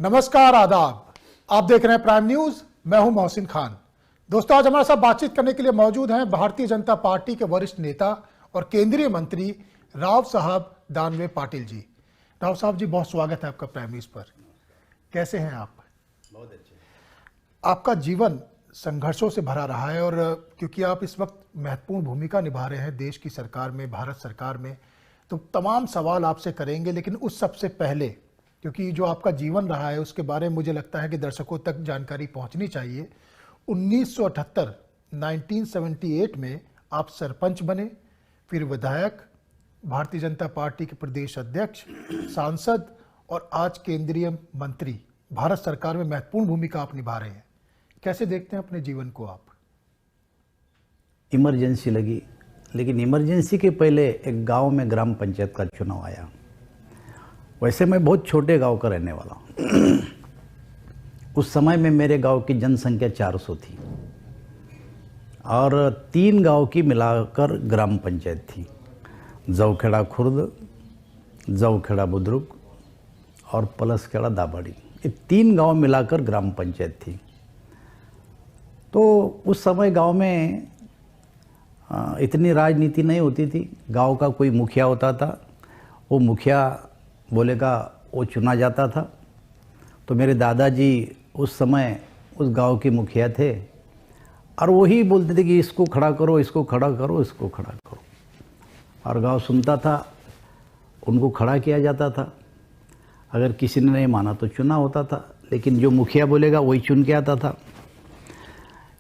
नमस्कार, आदाब। आप देख रहे हैं प्राइम न्यूज। मैं हूं मोहसिन खान। दोस्तों, आज हमारे साथ बातचीत करने के लिए मौजूद हैं भारतीय जनता पार्टी के वरिष्ठ नेता और केंद्रीय मंत्री राव साहब दानवे पाटिल जी। राव साहब जी, बहुत स्वागत है आपका प्राइम न्यूज पर। कैसे हैं आप? बहुत अच्छे। आपका जीवन संघर्षों से भरा रहा है और क्योंकि आप इस वक्त महत्वपूर्ण भूमिका निभा रहे हैं देश की सरकार में, भारत सरकार में, तो तमाम सवाल आपसे करेंगे। लेकिन उस सबसे पहले, क्योंकि जो आपका जीवन रहा है उसके बारे में मुझे लगता है कि दर्शकों तक जानकारी पहुंचनी चाहिए। 1978 1978 में आप सरपंच बने, फिर विधायक, भारतीय जनता पार्टी के प्रदेश अध्यक्ष, सांसद और आज केंद्रीय मंत्री। भारत सरकार में महत्वपूर्ण भूमिका आप निभा रहे हैं। कैसे देखते हैं अपने जीवन को आप? इमरजेंसी लगी, लेकिन इमरजेंसी के पहले एक गांव में ग्राम पंचायत का चुनाव आया। वैसे मैं बहुत छोटे गांव का रहने वाला हूँ। उस समय में मेरे गांव की जनसंख्या 400 थी और 3 गांव की मिलाकर ग्राम पंचायत थी। जवखेड़ा खुर्द, जवखेड़ा बुद्रुक और पलसखेड़ा दाबाड़ी, ये 3 गांव मिलाकर ग्राम पंचायत थी। तो उस समय गांव में इतनी राजनीति नहीं होती थी। गांव का कोई मुखिया होता था, वो मुखिया बोलेगा वो चुना जाता था। तो मेरे दादाजी उस समय उस गांव के मुखिया थे और वही बोलते थे कि इसको खड़ा करो, इसको खड़ा करो, इसको खड़ा करो। और गांव सुनता था, उनको खड़ा किया जाता था। अगर किसी ने नहीं माना तो चुना होता था, लेकिन जो मुखिया बोलेगा वही चुन के आता था।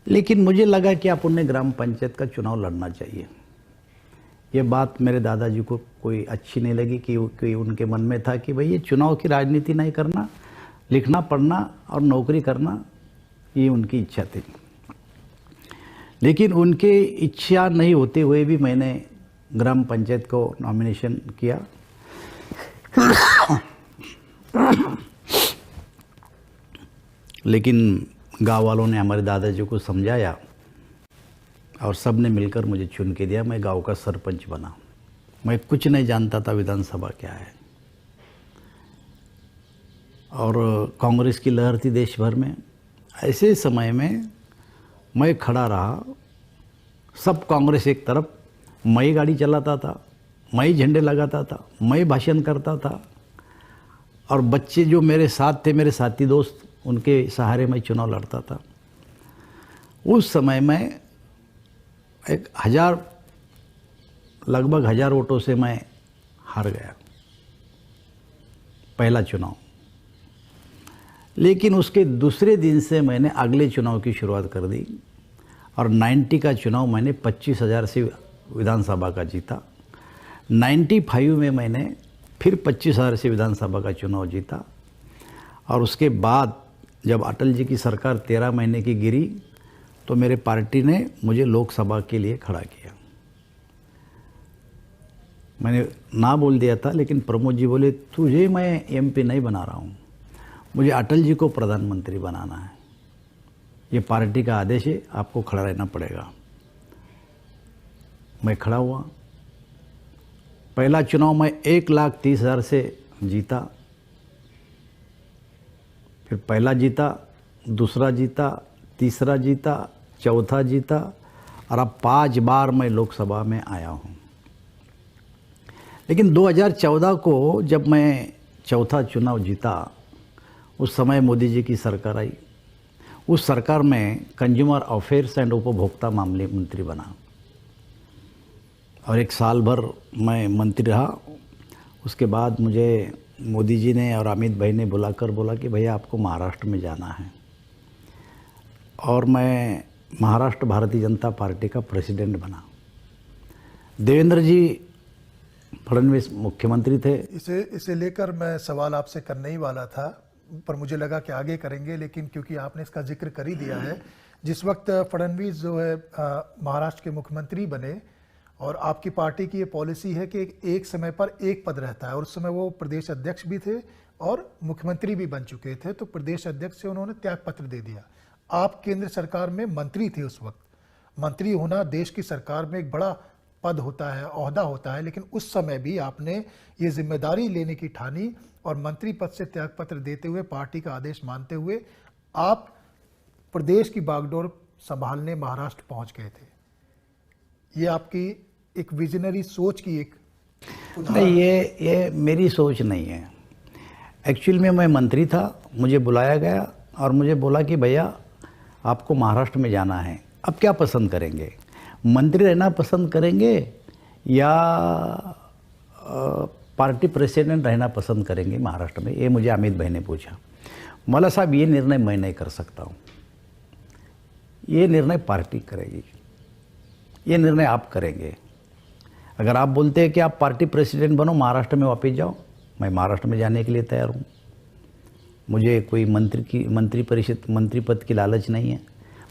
लेकिन मुझे लगा कि आप उन्हें ग्राम पंचायत का चुनाव लड़ना चाहिए। ये बात मेरे दादाजी को कोई अच्छी नहीं लगी कि उनके मन में था कि भाई ये चुनाव की राजनीति नहीं करना, लिखना पढ़ना और नौकरी करना, ये उनकी इच्छा थी। लेकिन उनके इच्छा नहीं होते हुए भी मैंने ग्राम पंचायत को नॉमिनेशन किया। लेकिन गांव वालों ने हमारे दादाजी को समझाया और सब ने मिलकर मुझे चुन के दिया। मैं गांव का सरपंच बना। मैं कुछ नहीं जानता था विधानसभा क्या है। और कांग्रेस की लहर थी देश भर में। ऐसे समय में मैं खड़ा रहा। सब कांग्रेस एक तरफ, मैं ही गाड़ी चलाता था, मैं ही झंडे लगाता था, मैं ही भाषण करता था। और बच्चे जो मेरे साथ थे, मेरे साथी दोस्त, उनके सहारे मैं चुनाव लड़ता था। उस समय में लगभग 1000 वोटों से मैं हार गया पहला चुनाव। लेकिन उसके दूसरे दिन से मैंने अगले चुनाव की शुरुआत कर दी और 90 का चुनाव मैंने 25,000 से विधानसभा का जीता। 95 में मैंने फिर 25,000 से विधानसभा का चुनाव जीता। और उसके बाद जब अटल जी की सरकार 13 महीने की गिरी तो मेरे पार्टी ने मुझे लोकसभा के लिए खड़ा किया। मैंने ना बोल दिया था, लेकिन प्रमोद जी बोले तुझे मैं एमपी नहीं बना रहा हूँ, मुझे अटल जी को प्रधानमंत्री बनाना है। ये पार्टी का आदेश है, आपको खड़ा रहना पड़ेगा। मैं खड़ा हुआ। पहला चुनाव मैं 1,30,000 से जीता। फिर पहला जीता, दूसरा जीता, तीसरा जीता, चौथा जीता और अब 5 बार मैं लोकसभा में आया हूँ। लेकिन 2014 को जब मैं चौथा चुनाव जीता, उस समय मोदी जी की सरकार आई। उस सरकार में कंज्यूमर अफेयर्स एंड उपभोक्ता मामले मंत्री बना और 1 साल भर मैं मंत्री रहा। उसके बाद मुझे मोदी जी ने और अमित भाई ने बुलाकर बोला कि भैया आपको महाराष्ट्र में जाना है। और मैं महाराष्ट्र भारतीय जनता पार्टी का प्रेसिडेंट बना। देवेंद्र जी फडणवीस मुख्यमंत्री थे। इसे लेकर मैं सवाल आपसे करने ही वाला था, पर मुझे लगा कि आगे करेंगे। लेकिन क्योंकि आपने इसका जिक्र कर ही दिया है, जिस वक्त फडणवीस जो है महाराष्ट्र के मुख्यमंत्री बने और आपकी पार्टी की ये पॉलिसी है कि एक समय पर एक पद रहता है, और उस समय वो प्रदेश अध्यक्ष भी थे और मुख्यमंत्री भी बन चुके थे। तो प्रदेश अध्यक्ष से उन्होंने त्याग पत्र दे दिया। आप केंद्र सरकार में मंत्री थे उस वक्त। मंत्री होना देश की सरकार में एक बड़ा पद होता है, ओहदा होता है, लेकिन उस समय भी आपने ये जिम्मेदारी लेने की ठानी और मंत्री पद से त्यागपत्र देते हुए पार्टी का आदेश मानते हुए आप प्रदेश की बागडोर संभालने महाराष्ट्र पहुंच गए थे। ये आपकी एक विजनरी सोच की एक नहीं, ये मेरी सोच नहीं है। एक्चुअल में मैं मंत्री था, मुझे बुलाया गया और मुझे बोला कि भैया आपको महाराष्ट्र में जाना है, अब क्या पसंद करेंगे, मंत्री रहना पसंद करेंगे या पार्टी प्रेसिडेंट रहना पसंद करेंगे महाराष्ट्र में? ये मुझे अमित भाई ने पूछा। मला साहब ये निर्णय मैं नहीं कर सकता हूँ, ये निर्णय पार्टी करेगी, ये निर्णय आप करेंगे। अगर आप बोलते हैं कि आप पार्टी प्रेसिडेंट बनो, महाराष्ट्र में वापस जाओ, मैं महाराष्ट्र में जाने के लिए तैयार हूँ। मुझे कोई मंत्री पद की लालच नहीं है।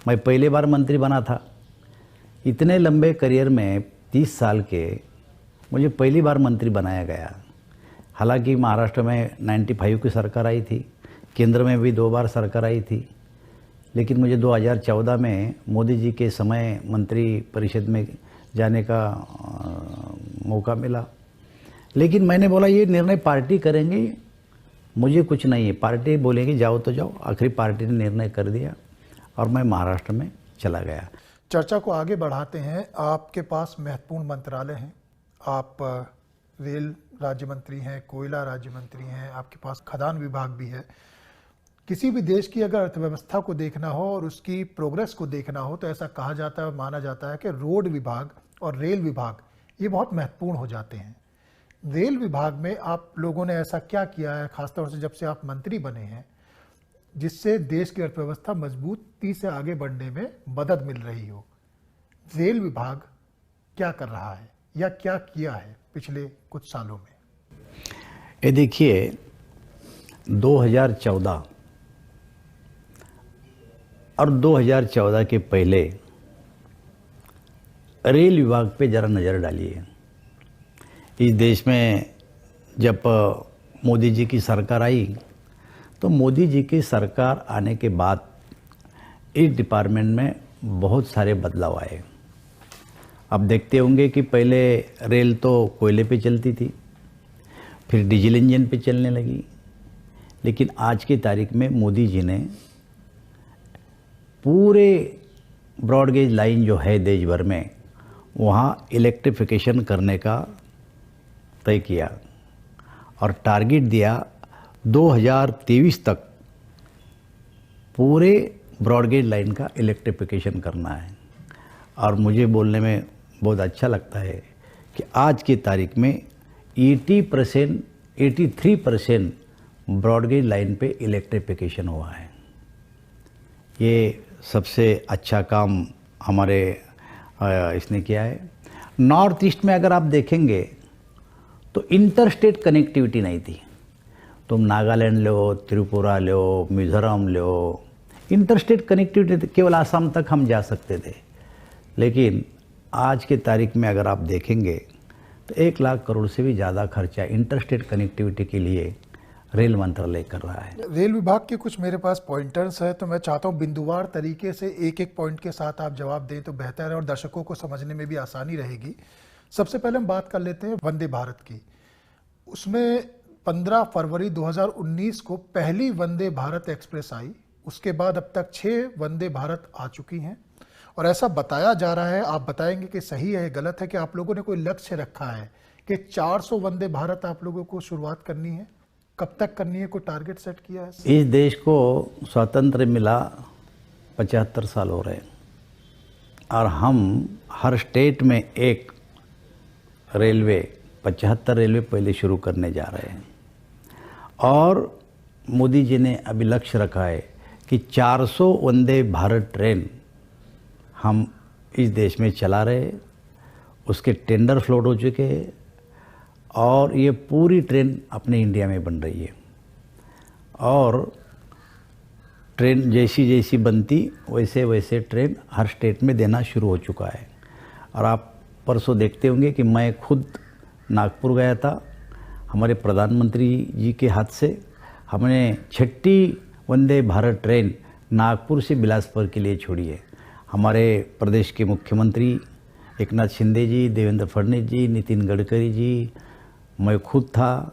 मैं पहली बार मंत्री बना था, इतने लंबे करियर में 30 साल के मुझे पहली बार मंत्री बनाया गया। हालांकि महाराष्ट्र में 95 की सरकार आई थी, केंद्र में भी 2 बार सरकार आई थी, लेकिन मुझे 2014 में मोदी जी के समय मंत्री परिषद में जाने का मौका मिला। लेकिन मैंने बोला ये निर्णय पार्टी करेंगी, मुझे कुछ नहीं है, पार्टी बोलेगी जाओ तो जाओ। आखिरी पार्टी ने निर्णय कर दिया और मैं महाराष्ट्र में चला गया। चर्चा को आगे बढ़ाते हैं। आपके पास महत्वपूर्ण मंत्रालय हैं, आप रेल राज्य मंत्री हैं, कोयला राज्य मंत्री हैं, आपके पास खदान विभाग भी है। किसी भी देश की अगर अर्थव्यवस्था को देखना हो और उसकी प्रोग्रेस को देखना हो तो ऐसा कहा जाता है, माना जाता है कि रोड विभाग और रेल विभाग ये बहुत महत्वपूर्ण हो जाते हैं। रेल विभाग में आप लोगों ने ऐसा क्या किया है, खासतौर से जब से आप मंत्री बने हैं, जिससे देश की अर्थव्यवस्था मजबूती से आगे बढ़ने में मदद मिल रही हो? रेल विभाग क्या कर रहा है या क्या किया है पिछले कुछ सालों में? ये देखिए, 2014 और 2014 के पहले रेल विभाग पे ज़रा नज़र डालिए। इस देश में जब मोदी जी की सरकार आई तो मोदी जी की सरकार आने के बाद इस डिपार्टमेंट में बहुत सारे बदलाव आए। आप देखते होंगे कि पहले रेल तो कोयले पे चलती थी, फिर डीजल इंजन पे चलने लगी, लेकिन आज की तारीख में मोदी जी ने पूरे ब्रॉडगेज लाइन जो है देश भर में वहाँ इलेक्ट्रिफिकेशन करने का तय किया और टारगेट दिया 2023 तक पूरे ब्रॉडगेज लाइन का इलेक्ट्रिफिकेशन करना है। और मुझे बोलने में बहुत अच्छा लगता है कि आज की तारीख में 83% ब्रॉडगेज लाइन पे इलेक्ट्रिफिकेशन हुआ है। ये सबसे अच्छा काम हमारे इसने किया है। नॉर्थ ईस्ट में अगर आप देखेंगे तो इंटर स्टेट कनेक्टिविटी नहीं थी। तुम नागालैंड लो, त्रिपुरा लो, मिज़ोरम लो, इंटर स्टेट कनेक्टिविटी केवल आसाम तक हम जा सकते थे। लेकिन आज के तारीख में अगर आप देखेंगे तो 1 लाख करोड़ से भी ज़्यादा खर्चा इंटर स्टेट कनेक्टिविटी के लिए रेल मंत्रालय कर रहा है। रेल विभाग के कुछ मेरे पास पॉइंटर्स हैं, तो मैं चाहता हूं बिंदुवार तरीके से एक एक पॉइंट के साथ आप जवाब दें तो बेहतर है और दर्शकों को समझने में भी आसानी रहेगी। सबसे पहले हम बात कर लेते हैं वंदे भारत की। उसमें 15 फरवरी 2019 को पहली वंदे भारत एक्सप्रेस आई। उसके बाद अब तक 6 वंदे भारत आ चुकी हैं और ऐसा बताया जा रहा है, आप बताएंगे कि सही है गलत है, कि आप लोगों ने कोई लक्ष्य रखा है कि 400 वंदे भारत आप लोगों को शुरुआत करनी है। कब तक करनी है, कोई टारगेट सेट किया है? इस देश को स्वतंत्र मिला 75 साल हो रहे और हम हर स्टेट में एक रेलवे 75 रेलवे पहले शुरू करने जा रहे हैं। और मोदी जी ने अभी लक्ष्य रखा है कि 400 वंदे भारत ट्रेन हम इस देश में चला रहे हैं। उसके टेंडर फ्लोट हो चुके हैं और ये पूरी ट्रेन अपने इंडिया में बन रही है। और ट्रेन जैसी जैसी बनती वैसे वैसे ट्रेन हर स्टेट में देना शुरू हो चुका है। और आप परसों देखते होंगे कि मैं खुद नागपुर गया था, हमारे प्रधानमंत्री जी के हाथ से हमने 6ठी वंदे भारत ट्रेन नागपुर से बिलासपुर के लिए छोड़ी है। हमारे प्रदेश के मुख्यमंत्री एकनाथ शिंदे जी, देवेंद्र फडणवीस जी, नितिन गडकरी जी, मैं खुद था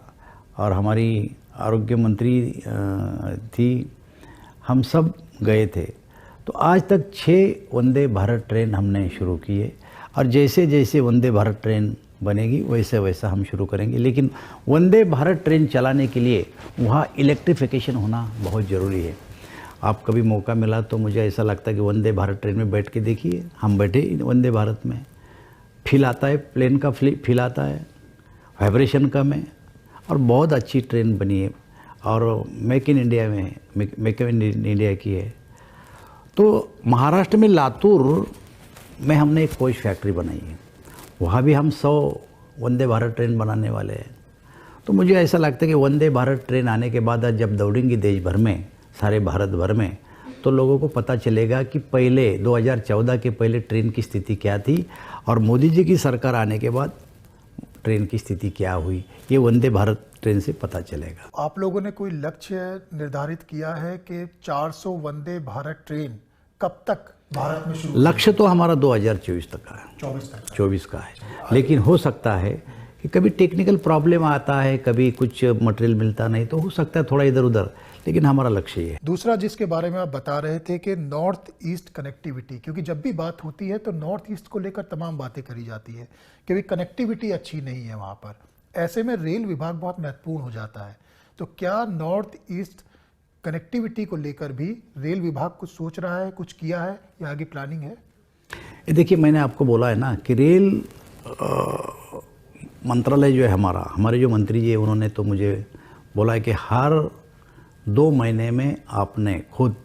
और हमारी आरोग्य मंत्री थी, हम सब गए थे। तो आज तक 6 वंदे भारत ट्रेन हमने शुरू किए और जैसे जैसे वंदे भारत ट्रेन बनेगी वैसे वैसा हम शुरू करेंगे। लेकिन वंदे भारत ट्रेन चलाने के लिए वहाँ इलेक्ट्रिफिकेशन होना बहुत ज़रूरी है। आप कभी मौका मिला तो मुझे ऐसा लगता है कि वंदे भारत ट्रेन में बैठ के देखिए, हम बैठे वंदे भारत में, फील आता है, प्लेन का फील आता है, वाइब्रेशन कम है और बहुत अच्छी ट्रेन बनी है और मेक इन इंडिया की है। तो महाराष्ट्र में लातूर में हमने एक कोच फैक्ट्री बनाई है, वहाँ भी हम 100 वंदे भारत ट्रेन बनाने वाले हैं। तो मुझे ऐसा लगता है कि वंदे भारत ट्रेन आने के बाद जब दौड़ेंगी देश भर में, सारे भारत भर में, तो लोगों को पता चलेगा कि पहले 2014 के पहले ट्रेन की स्थिति क्या थी और मोदी जी की सरकार आने के बाद ट्रेन की स्थिति क्या हुई, ये वंदे भारत ट्रेन से पता चलेगा। आप लोगों ने कोई लक्ष्य निर्धारित किया है कि 400 वंदे भारत ट्रेन कब तक भारत में शुरू? लक्ष्य तो हमारा 2024 तक का है, 24 का है, लेकिन हो सकता है कि कभी टेक्निकल प्रॉब्लम आता है, कभी कुछ मटेरियल मिलता नहीं, तो हो सकता है थोड़ा इधर उधर, लेकिन हमारा लक्ष्य ये है। दूसरा जिसके बारे में आप बता रहे थे कि नॉर्थ ईस्ट कनेक्टिविटी, क्योंकि जब भी बात होती है तो नॉर्थ ईस्ट को लेकर तमाम बातें करी जाती है कि कनेक्टिविटी अच्छी नहीं है वहाँ पर, ऐसे में रेल विभाग बहुत महत्वपूर्ण हो जाता है। तो क्या नॉर्थ ईस्ट कनेक्टिविटी को लेकर भी रेल विभाग कुछ सोच रहा है, कुछ किया है या आगे प्लानिंग है? देखिए, मैंने आपको बोला है ना कि रेल मंत्रालय जो है हमारे जो मंत्री जी है, उन्होंने तो मुझे बोला है कि हर 2 महीने में आपने खुद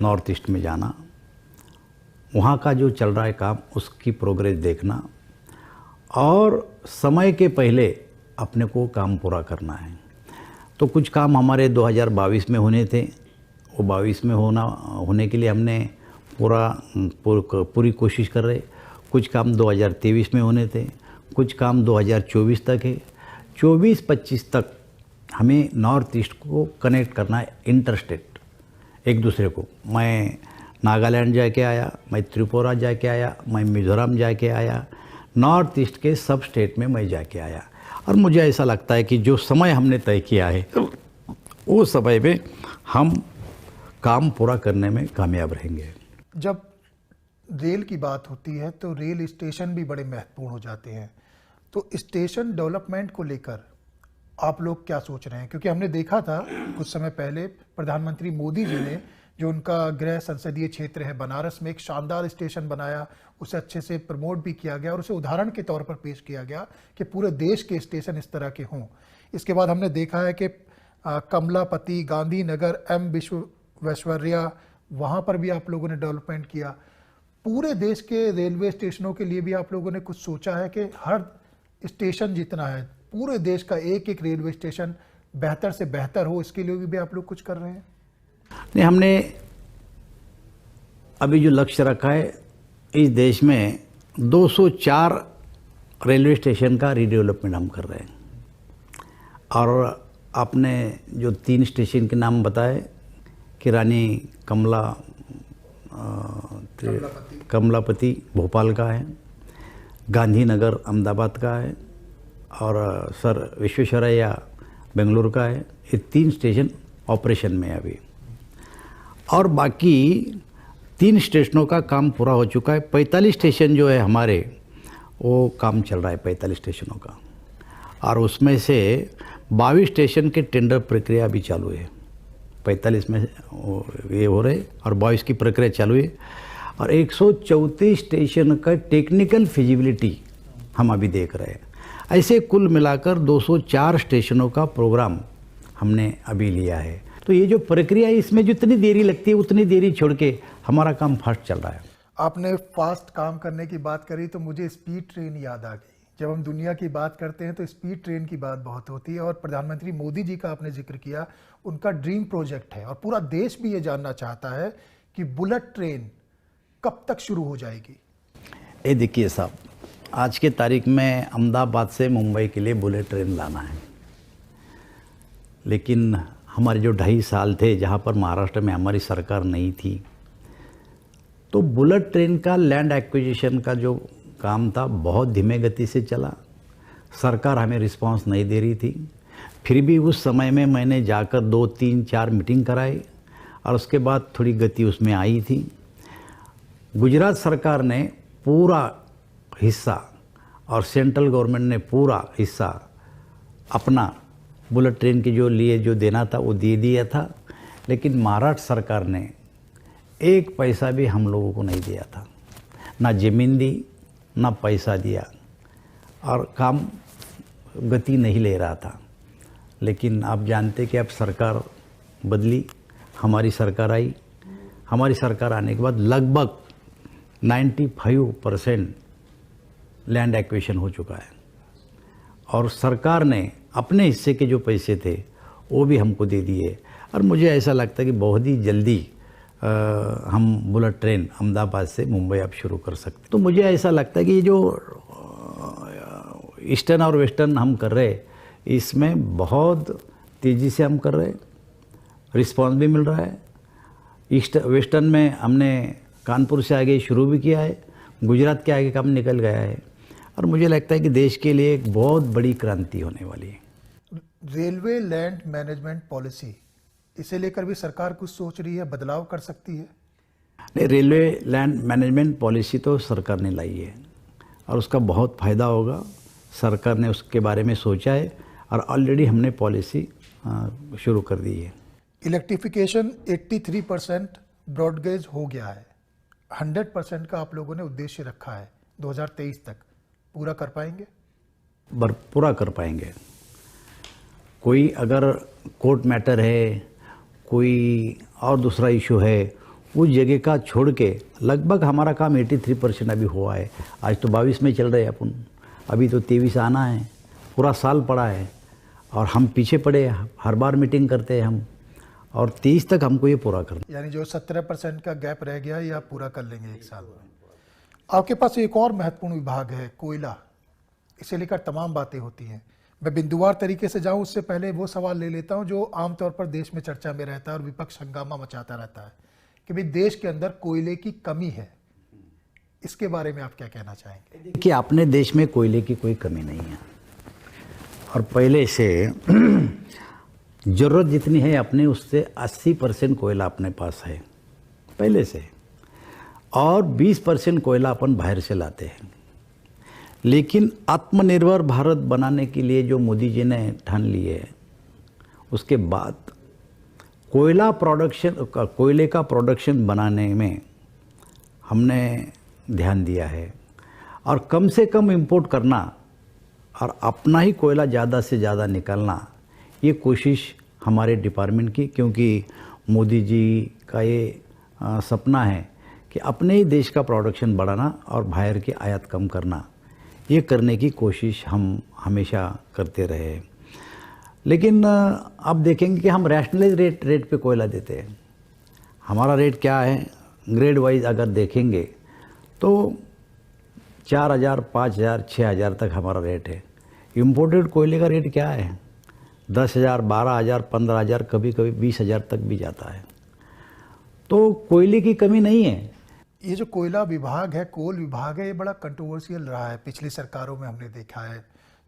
नॉर्थ ईस्ट में जाना, वहाँ का जो चल रहा है काम, उसकी प्रोग्रेस देखना और समय के पहले अपने को काम पूरा करना है। तो कुछ काम हमारे 2022 में होने थे, वो 22 में होने के लिए हमने पूरी कोशिश कर रहे। कुछ काम 2023 में होने थे, कुछ काम 2024 तक है। 24-25 तक हमें नॉर्थ ईस्ट को कनेक्ट करना है, इंटरस्टेट एक दूसरे को। मैं नागालैंड जाके आया, मैं त्रिपुरा जाके आया, मैं मिज़ोरम जाके आया, नॉर्थ ईस्ट के सब स्टेट में मैं जाके आया। और मुझे ऐसा लगता है कि जो समय हमने तय किया है वो समय में हम काम पूरा करने में कामयाब रहेंगे। जब रेल की बात होती है तो रेल स्टेशन भी बड़े महत्वपूर्ण हो जाते हैं, तो स्टेशन डेवलपमेंट को लेकर आप लोग क्या सोच रहे हैं? क्योंकि हमने देखा था कुछ समय पहले प्रधानमंत्री मोदी जी ने, जो उनका गृह संसदीय क्षेत्र है बनारस में, एक शानदार स्टेशन बनाया, उसे अच्छे से प्रमोट भी किया गया और उसे उदाहरण के तौर पर पेश किया गया कि पूरे देश के स्टेशन इस तरह के हों। इसके बाद हमने देखा है कि कमलापति, गांधीनगर, एम विश्वेश्वरैया, वहाँ पर भी आप लोगों ने डेवलपमेंट किया। पूरे देश के रेलवे स्टेशनों के लिए भी आप लोगों ने कुछ सोचा है कि हर स्टेशन जितना है, पूरे देश का एक एक रेलवे स्टेशन बेहतर से बेहतर हो, इसके लिए भी आप लोग कुछ कर रहे हैं? नहीं, हमने अभी जो लक्ष्य रखा है, इस देश में 204 रेलवे स्टेशन का रीडेवलपमेंट हम कर रहे हैं। और आपने जो 3 स्टेशन के नाम बताए कि रानी कमलापति भोपाल का है, गांधीनगर अहमदाबाद का है और सर विश्वेश्वरैया बेंगलुरु का है। ये 3 स्टेशन ऑपरेशन में है अभी, और बाकी 3 स्टेशनों का काम पूरा हो चुका है। 45 स्टेशन जो है हमारे, वो काम चल रहा है 45 स्टेशनों का, और उसमें से 22 स्टेशन के टेंडर प्रक्रिया भी चालू है। 45 में ये हो रहे और 22 की प्रक्रिया चालू है, और 134 स्टेशन का टेक्निकल फिजिबिलिटी हम अभी देख रहे हैं। ऐसे कुल मिलाकर 204 स्टेशनों का प्रोग्राम हमने अभी लिया है। तो ये जो प्रक्रिया है, इसमें जितनी देरी लगती है उतनी देरी छोड़ के हमारा काम फास्ट चल रहा है। आपने फास्ट काम करने की बात करी तो मुझे स्पीड ट्रेन याद आ गई। जब हम दुनिया की बात करते हैं तो स्पीड ट्रेन की बात बहुत होती है, और प्रधानमंत्री मोदी जी का आपने जिक्र किया, उनका ड्रीम प्रोजेक्ट है और पूरा देश भी ये जानना चाहता है कि बुलेट ट्रेन कब तक शुरू हो जाएगी? ये देखिए साहब, आज के तारीख में अहमदाबाद से मुंबई के लिए बुलेट ट्रेन लाना है, लेकिन हमारे जो 2.5 साल थे जहाँ पर महाराष्ट्र में हमारी सरकार नहीं थी, तो बुलेट ट्रेन का लैंड एक्विजिशन का जो काम था बहुत धीमे गति से चला। सरकार हमें रिस्पांस नहीं दे रही थी। फिर भी उस समय में मैंने जाकर 2, 3, 4 मीटिंग कराई और उसके बाद थोड़ी गति उसमें आई थी। गुजरात सरकार ने पूरा हिस्सा और सेंट्रल गवर्नमेंट ने पूरा हिस्सा अपना बुलेट ट्रेन के जो देना था वो दे दिया था, लेकिन महाराष्ट्र सरकार ने 1 पैसा भी हम लोगों को नहीं दिया था, ना ज़मीन दी ना पैसा दिया और काम गति नहीं ले रहा था। लेकिन आप जानते कि अब सरकार बदली, हमारी सरकार आई। हमारी सरकार आने के बाद लगभग 95% लैंड एक्विजिशन हो चुका है और सरकार ने अपने हिस्से के जो पैसे थे वो भी हमको दे दिए और मुझे ऐसा लगता है कि बहुत ही जल्दी हम बुलेट ट्रेन अहमदाबाद से मुंबई अब शुरू कर सकते। तो मुझे ऐसा लगता है कि ये जो ईस्टर्न और वेस्टर्न हम कर रहे इसमें बहुत तेज़ी से हम कर रहे, रिस्पॉन्स भी मिल रहा है। वेस्टर्न में हमने कानपुर से आगे शुरू भी किया है, गुजरात के आगे काम निकल गया है और मुझे लगता है कि देश के लिए एक बहुत बड़ी क्रांति होने वाली है। रेलवे लैंड मैनेजमेंट पॉलिसी, इसे लेकर भी सरकार कुछ सोच रही है, बदलाव कर सकती है? नहीं, रेलवे लैंड मैनेजमेंट पॉलिसी तो सरकार ने लाई है और उसका बहुत फ़ायदा होगा। सरकार ने उसके बारे में सोचा है और ऑलरेडी हमने पॉलिसी शुरू कर दी है। इलेक्ट्रिफिकेशन 83% ब्रॉडगेज हो गया है, 100% का आप लोगों ने उद्देश्य रखा है 2023 तक, पूरा कर पाएंगे? पूरा कर पाएंगे। कोई अगर कोर्ट मैटर है, कोई और दूसरा इशू है, उस जगह का छोड़ के लगभग हमारा काम 83% अभी हुआ है। आज तो 22 में चल रहे हैं अपन, अभी तो 23 आना है, पूरा साल पड़ा है और हम पीछे पड़े, हर बार मीटिंग करते हैं हम और 23 तक हमको ये पूरा करना। यानी जो 17% का गैप रह गया ये आप पूरा कर लेंगे 1 साल में। आपके पास एक और महत्वपूर्ण विभाग है कोयला, इसे लेकर तमाम बातें होती हैं। मैं बिंदुवार तरीके से जाऊं उससे पहले वो सवाल ले लेता हूं जो आमतौर पर देश में चर्चा में रहता है और विपक्ष हंगामा मचाता रहता है कि भाई देश के अंदर कोयले की कमी है, इसके बारे में आप क्या कहना चाहेंगे? कि अपने देश में कोयले की कोई कमी नहीं है और पहले से ज़रूरत जितनी है अपने उससे 80% कोयला अपने पास है पहले से और 20% कोयला अपन बाहर से लाते हैं। लेकिन आत्मनिर्भर भारत बनाने के लिए जो मोदी जी ने ठान लिए है उसके बाद कोयले का प्रोडक्शन बनाने में हमने ध्यान दिया है और कम से कम इंपोर्ट करना और अपना ही कोयला ज़्यादा से ज़्यादा निकालना, ये कोशिश हमारे डिपार्टमेंट की, क्योंकि मोदी जी का ये सपना है कि अपने ही देश का प्रोडक्शन बढ़ाना और बाहर की आयात कम करना, ये करने की कोशिश हम हमेशा करते रहे। लेकिन आप देखेंगे कि हम रैशनलाइज रेट पे कोयला देते हैं। हमारा रेट क्या है, ग्रेड वाइज अगर देखेंगे तो 4,000, 5,000, 6,000 तक हमारा रेट है। इम्पोर्टेड कोयले का रेट क्या है, 10,000, 12,000, 15,000, कभी कभी 20,000 तक भी जाता है। तो कोयले की कमी नहीं है। ये जो कोयला विभाग है, कोल विभाग है, ये बड़ा कंट्रोवर्शियल रहा है। पिछली सरकारों में हमने देखा है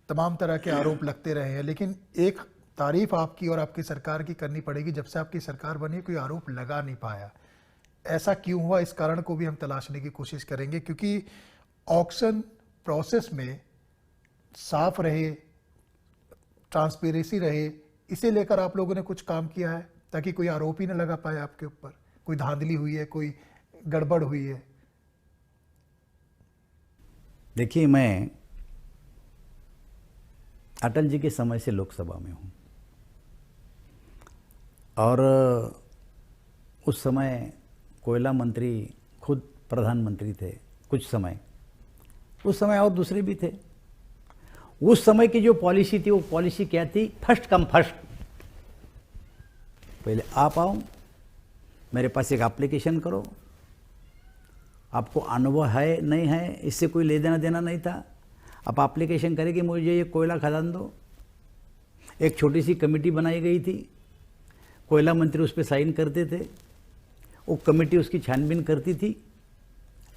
तमाम तरह के आरोप लगते रहे हैं, लेकिन एक तारीफ आपकी और आपकी सरकार की करनी पड़ेगी, जब से आपकी सरकार बनी कोई आरोप लगा नहीं पाया। ऐसा क्यों हुआ, इस कारण को भी हम तलाशने की कोशिश करेंगे, क्योंकि ऑक्शन प्रोसेस में साफ रहे, ट्रांसपेरेंसी रहे, इसे लेकर आप लोगों ने कुछ काम किया है ताकि कोई आरोप ही न लगा पाए आपके ऊपर, कोई धांधली हुई है, कोई गड़बड़ हुई है? देखिए, मैं अटल जी के समय से लोकसभा में हूँ और उस समय कोयला मंत्री खुद प्रधानमंत्री थे कुछ समय, उस समय और दूसरे भी थे। उस समय की जो पॉलिसी थी वो पॉलिसी क्या थी, फर्स्ट कम फर्स्ट, पहले आप आओ, मेरे पास एक एप्लीकेशन करो, आपको अनुभव है नहीं है इससे कोई ले देना देना नहीं था। आप एप्लीकेशन करें कि मुझे ये कोयला खदान दो। एक छोटी सी कमेटी बनाई गई थी, कोयला मंत्री उस पर साइन करते थे, वो कमेटी उसकी छानबीन करती थी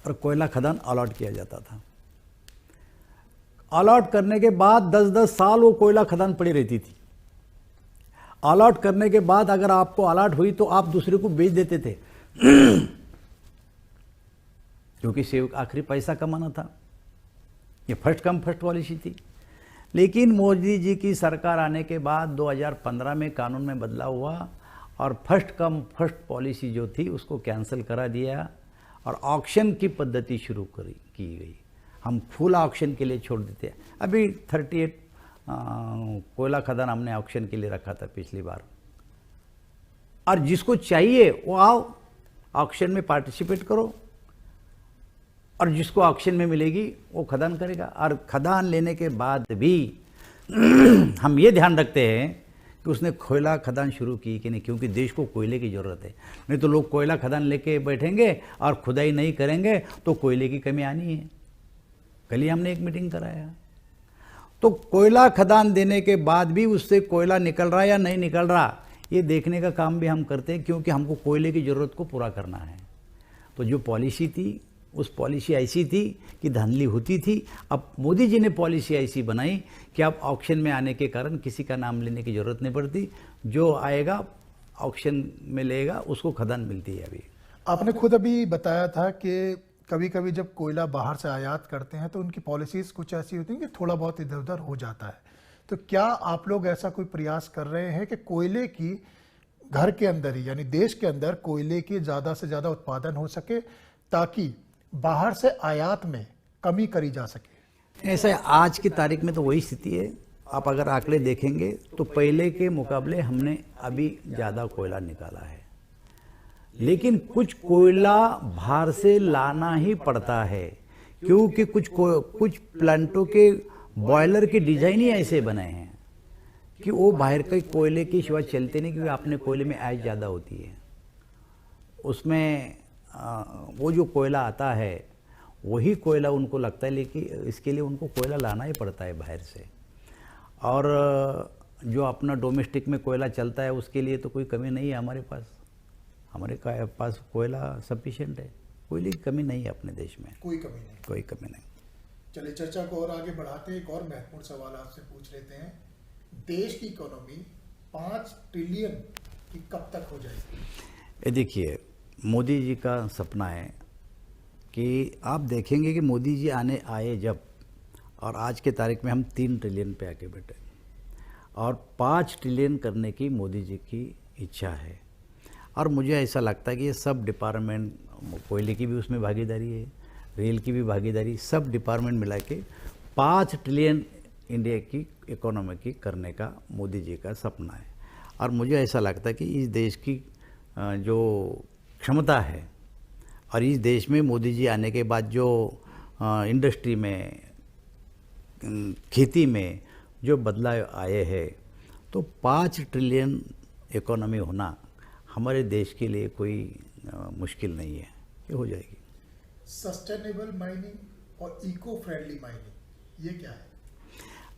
और कोयला खदान अलॉट किया जाता था। अलॉट करने के बाद 10-10 साल वो कोयला खदान पड़ी रहती थी अलॉट करने के बाद अगर आपको अलॉट हुई तो आप दूसरे को बेच देते थे क्योंकि सेव आखिरी पैसा कमाना था। ये फर्स्ट कम फर्स्ट पॉलिसी थी। लेकिन मोदी जी की सरकार आने के बाद 2015 में कानून में बदलाव हुआ और फर्स्ट कम फर्स्ट पॉलिसी जो थी उसको कैंसिल करा दिया और ऑक्शन की पद्धति शुरू की गई। हम फुल ऑक्शन के लिए छोड़ देते हैं। अभी 38 कोयला खदान हमने ऑक्शन के लिए रखा था पिछली बार, और जिसको चाहिए वो आओ ऑक्शन में पार्टिसिपेट करो, और जिसको ऑक्शन में मिलेगी वो खदान करेगा। और खदान लेने के बाद भी हम ये ध्यान रखते हैं कि उसने कोयला खदान शुरू की कि नहीं, क्योंकि देश को कोयले की ज़रूरत है। नहीं तो लोग कोयला खदान लेके बैठेंगे और खुदाई नहीं करेंगे तो कोयले की कमी आनी है। कल ही हमने एक मीटिंग कराया, तो कोयला खदान देने के बाद भी उससे कोयला निकल रहा है या नहीं निकल रहा, ये देखने का काम भी हम करते हैं, क्योंकि हमको कोयले की ज़रूरत को पूरा करना है। तो जो पॉलिसी थी उस पॉलिसी ऐसी थी कि धांधली होती थी। अब मोदी जी ने पॉलिसी ऐसी बनाई कि अब ऑक्शन में आने के कारण किसी का नाम लेने की ज़रूरत नहीं पड़ती, जो आएगा ऑक्शन में लेगा उसको खदान मिलती है। अभी आपने खुद अभी बताया था कि कभी कभी जब कोयला बाहर से आयात करते हैं तो उनकी पॉलिसीज़ कुछ ऐसी होती हैं कि थोड़ा बहुत इधर उधर हो जाता है। तो क्या आप लोग ऐसा कोई प्रयास कर रहे हैं कि कोयले की घर के अंदर ही, यानी देश के अंदर कोयले की ज़्यादा से ज़्यादा उत्पादन हो सके ताकि बाहर से आयात में कमी करी जा सके? ऐसा आज की तारीख में तो वही स्थिति है। आप अगर आंकड़े देखेंगे तो पहले के मुकाबले हमने अभी ज़्यादा कोयला निकाला है, लेकिन कुछ कोयला बाहर से लाना ही पड़ता है, क्योंकि कुछ प्लांटों के बॉयलर के डिजाइन ही ऐसे बने हैं कि वो बाहर के कोयले के सिवा चलते नहीं, क्योंकि अपने कोयले में आयत ज़्यादा होती है। उसमें वो जो कोयला आता है वही कोयला उनको लगता है, लेकिन इसके लिए उनको कोयला लाना ही पड़ता है बाहर से। और जो अपना डोमेस्टिक में कोयला चलता है उसके लिए तो कोई कमी नहीं है हमारे पास कोयला सफिशिएंट है, कोयले की कमी नहीं है अपने देश में, कोई कमी नहीं। चलिए चर्चा को और आगे बढ़ाते हैं। एक और महत्वपूर्ण सवाल आपसे पूछ लेते हैं। देश की इकोनॉमी 5 ट्रिलियन की कब तक हो जाएगी? ये देखिए, मोदी जी का सपना है कि आप देखेंगे कि मोदी जी आए जब, और आज के तारीख में हम 3 ट्रिलियन पे आके बैठे, और 5 ट्रिलियन करने की मोदी जी की इच्छा है। और मुझे ऐसा लगता है कि ये सब डिपार्टमेंट, कोयले की भी उसमें भागीदारी है, रेल की भी भागीदारी, सब डिपार्टमेंट मिला के 5 ट्रिलियन इंडिया की इकोनॉमी की करने का मोदी जी का सपना है। और मुझे ऐसा लगता है कि इस देश की जो क्षमता है, और इस देश में मोदी जी आने के बाद जो इंडस्ट्री में, खेती में जो बदलाव आए हैं, तो 5 ट्रिलियन इकोनॉमी होना हमारे देश के लिए कोई मुश्किल नहीं है, ये हो जाएगी। सस्टेनेबल माइनिंग और इको फ्रेंडली माइनिंग, ये क्या है?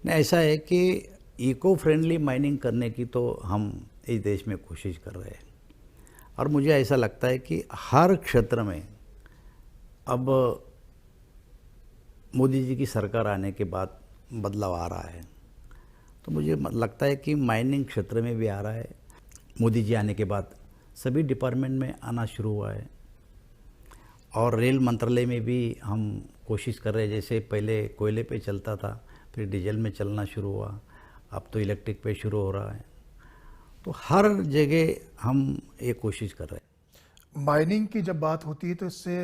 नहीं, ऐसा है कि इको फ्रेंडली माइनिंग करने की तो हम इस देश में कोशिश कर रहे हैं, और मुझे ऐसा लगता है कि हर क्षेत्र में अब मोदी जी की सरकार आने के बाद बदलाव आ रहा है। तो मुझे लगता है कि माइनिंग क्षेत्र में भी आ रहा है। मोदी जी आने के बाद सभी डिपार्टमेंट में आना शुरू हुआ है, और रेल मंत्रालय में भी हम कोशिश कर रहे हैं। जैसे पहले कोयले पे चलता था, फिर डीजल में चलना शुरू हुआ, अब तो इलेक्ट्रिक पे शुरू हो रहा है। तो हर जगह हम ये कोशिश कर रहे हैं। माइनिंग की जब बात होती है तो इससे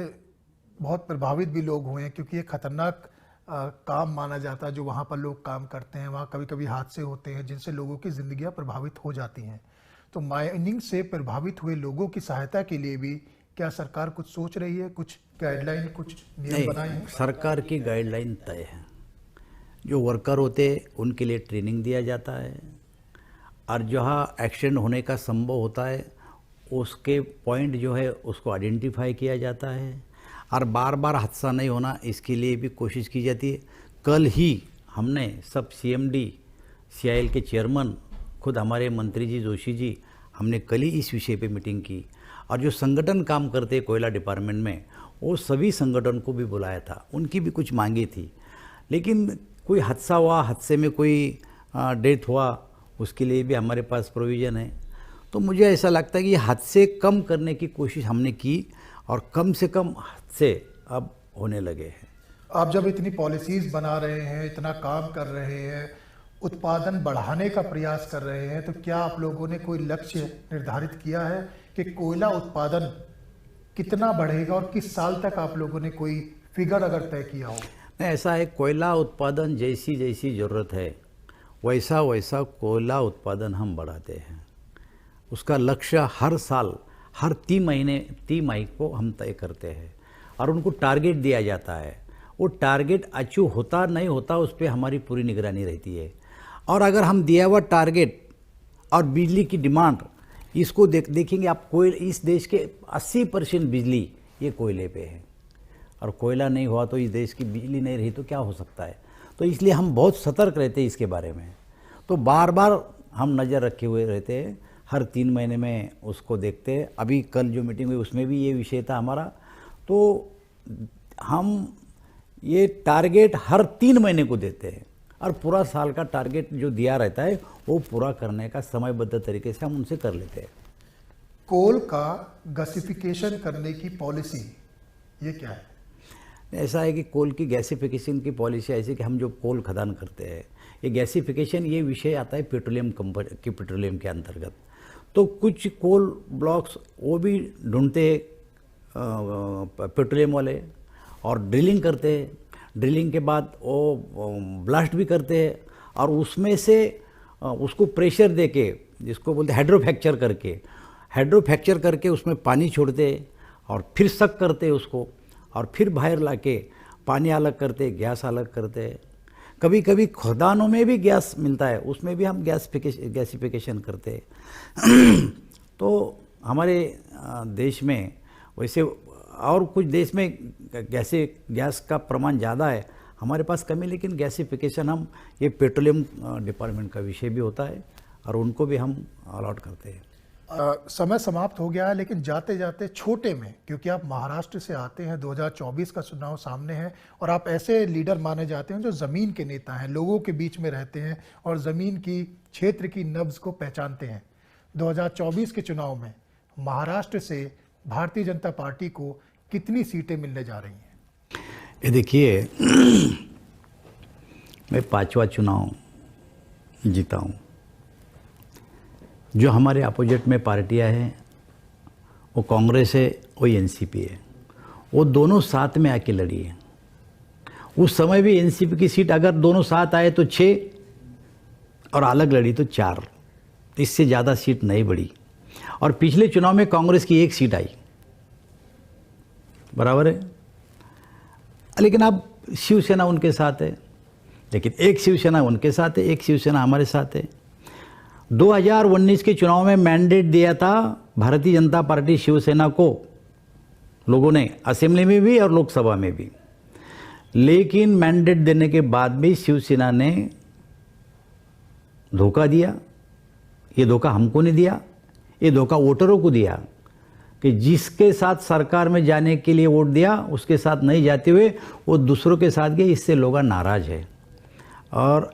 बहुत प्रभावित भी लोग हुए हैं, क्योंकि ये खतरनाक काम माना जाता है। जो वहाँ पर लोग काम करते हैं, वहाँ कभी कभी हादसे होते हैं जिनसे लोगों की ज़िंदगियाँ प्रभावित हो जाती हैं। तो माइनिंग से प्रभावित हुए लोगों की सहायता के लिए भी क्या सरकार कुछ सोच रही है? कुछ गाइडलाइन, कुछ नियम बनाए हैं? सरकार की गाइडलाइन तय है। जो वर्कर होते हैं उनके लिए ट्रेनिंग दिया जाता है, और जहाँ एक्सीडेंट होने का संभव होता है उसके पॉइंट जो है उसको आइडेंटिफाई किया जाता है, और बार बार हादसा नहीं होना इसके लिए भी कोशिश की जाती है। कल ही हमने सब CMD, CIL के चेयरमैन, खुद हमारे मंत्री जी जोशी जी, हमने कल ही इस विषय पे मीटिंग की। और जो संगठन काम करते हैं कोयला डिपार्टमेंट में, वो सभी संगठन को भी बुलाया था, उनकी भी कुछ मांगी थी। लेकिन कोई हादसा हुआ, हादसे में कोई डेथ हुआ, उसके लिए भी हमारे पास प्रोविज़न है। तो मुझे ऐसा लगता है कि हद से कम करने की कोशिश हमने की और कम से कम हद से अब होने लगे हैं। आप जब इतनी पॉलिसीज बना रहे हैं, इतना काम कर रहे हैं, उत्पादन बढ़ाने का प्रयास कर रहे हैं, तो क्या आप लोगों ने कोई लक्ष्य निर्धारित किया है कि कोयला उत्पादन कितना बढ़ेगा और किस साल तक आप लोगों ने कोई फिगर अगर तय किया हो? नहीं, ऐसा है, कोयला उत्पादन जैसी जैसी ज़रूरत है वैसा वैसा कोयला उत्पादन हम बढ़ाते हैं। उसका लक्ष्य हर साल हर 3 मई को हम तय करते हैं और उनको टारगेट दिया जाता है। वो टारगेट अचीव होता नहीं होता उस पर हमारी पूरी निगरानी रहती है। और अगर हम दिया हुआ टारगेट और बिजली की डिमांड इसको देखेंगे आप, इस देश के 80% बिजली ये कोयले पे है और कोयला नहीं हुआ तो इस देश की बिजली नहीं रही तो क्या हो सकता है। तो इसलिए हम बहुत सतर्क रहते हैं इसके बारे में। तो बार बार हम नज़र रखे हुए रहते हैं, हर 3 महीने में उसको देखते हैं। अभी कल जो मीटिंग हुई उसमें भी ये विषय था हमारा। तो हम ये टारगेट हर 3 महीने को देते हैं और पूरा साल का टारगेट जो दिया रहता है वो पूरा करने का समयबद्ध तरीके से हम उनसे कर लेते हैं। कोल का गैसिफिकेशन करने की पॉलिसी ये क्या है? ऐसा है कि कोल की गैसिफिकेशन की पॉलिसी ऐसी कि हम जो कोल खदान करते हैं, ये गैसिफिकेशन ये विषय आता है पेट्रोलियम के अंतर्गत। तो कुछ कोल ब्लॉक्स वो भी ढूंढते पेट्रोलियम वाले और ड्रिलिंग करते हैं। ड्रिलिंग के बाद वो ब्लास्ट भी करते हैं और उसमें से उसको प्रेशर देके, जिसको बोलते हैं हाइड्रोफ्रैक्चर करके उसमें पानी छोड़ते हैं और फिर सक करते हैं उसको और फिर बाहर लाके पानी अलग करते, गैस अलग करते हैं। कभी कभी खदानों में भी गैस मिलता है, उसमें भी हम गैसिफिकेशन करते हैं। तो हमारे देश में वैसे और कुछ देश में गैस का प्रमाण ज़्यादा है, हमारे पास कमी, लेकिन गैसिफिकेशन हम ये पेट्रोलियम डिपार्टमेंट का विषय भी होता है और उनको भी हम अलॉट करते हैं। समय समाप्त हो गया है, लेकिन जाते जाते छोटे में, क्योंकि आप महाराष्ट्र से आते हैं, 2024 का चुनाव सामने है और आप ऐसे लीडर माने जाते हैं जो ज़मीन के नेता हैं, लोगों के बीच में रहते हैं और ज़मीन की क्षेत्र की नब्ज़ को पहचानते हैं। 2024 के चुनाव में महाराष्ट्र से भारतीय जनता पार्टी को कितनी सीटें मिलने जा रही हैं? ये देखिए, मैं 5वां चुनाव जीता हूँ। जो हमारे अपोजिट में पार्टियां हैं वो कांग्रेस है, वो एनसीपी है, वो दोनों साथ में आके लड़ी है। उस समय भी एनसीपी की सीट अगर दोनों साथ आए तो 6 और अलग लड़ी तो 4, इससे ज़्यादा सीट नहीं बढ़ी। और पिछले चुनाव में कांग्रेस की 1 सीट आई, बराबर है। लेकिन अब शिवसेना उनके साथ है, लेकिन एक शिवसेना उनके साथ है, एक शिवसेना हमारे साथ है। 2019 के चुनाव में मैंडेट दिया था भारतीय जनता पार्टी शिवसेना को लोगों ने, असेंबली में भी और लोकसभा में भी। लेकिन मैंडेट देने के बाद भी शिवसेना ने धोखा दिया। ये धोखा हमको नहीं दिया, ये धोखा वोटरों को दिया कि जिसके साथ सरकार में जाने के लिए वोट दिया उसके साथ नहीं जाते हुए वो दूसरों के साथ गए। इससे लोग नाराज है और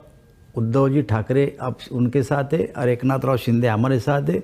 उद्धव जी ठाकरे अब उनके साथ है और एकनाथ राव शिंदे हमारे साथ है।